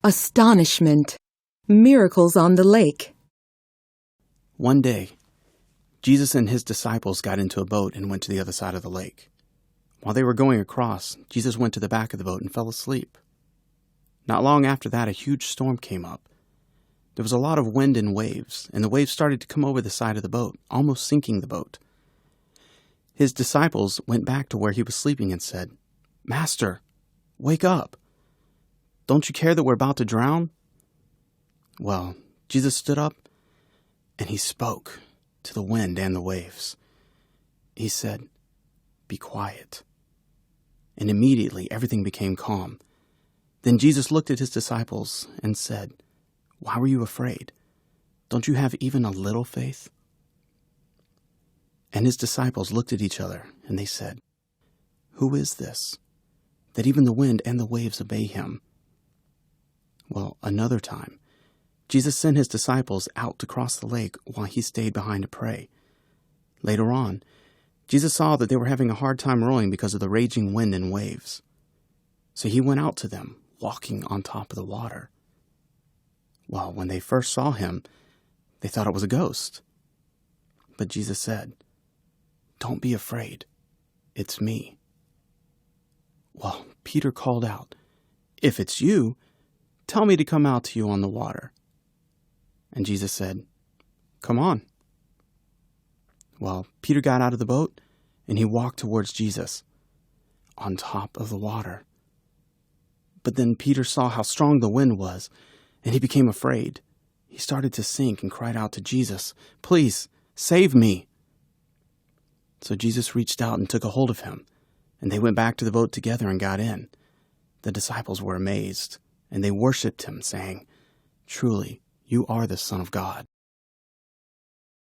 Astonishment. Miracles on the lake. One day, Jesus and his disciples got into a boat and went to the other side of the lake. While they were going across, Jesus went to the back of the boat and fell asleep. Not long after that, a huge storm came up. There was a lot of wind and waves, and the waves started to come over the side of the boat, almost sinking the boat. His disciples went back to where he was sleeping and said, "Master, wake up! Don't you care that we're about to drown?" Well, Jesus stood up and he spoke to the wind and the waves. He said, "Be quiet." And immediately everything became calm. Then Jesus looked at his disciples and said, "Why were you afraid? Don't you have even a little faith?" And his disciples looked at each other and they said, "Who is this, that even the wind and the waves obey him?" Well, another time, Jesus sent his disciples out to cross the lake while he stayed behind to pray. Later on, Jesus saw that they were having a hard time rowing because of the raging wind and waves. So he went out to them, walking on top of the water. Well, when they first saw him, they thought it was a ghost. But Jesus said, "Don't be afraid. It's me." Well, Peter called out, "If it's you, tell me to come out to you on the water." And Jesus said, "Come on." Well, Peter got out of the boat and he walked towards Jesus on top of the water. But then Peter saw how strong the wind was and he became afraid. He started to sink and cried out to Jesus, "Please, save me." So Jesus reached out and took a hold of him, and they went back to the boat together and got in. The disciples were amazed, and they worshipped him, saying, "Truly, you are the Son of God."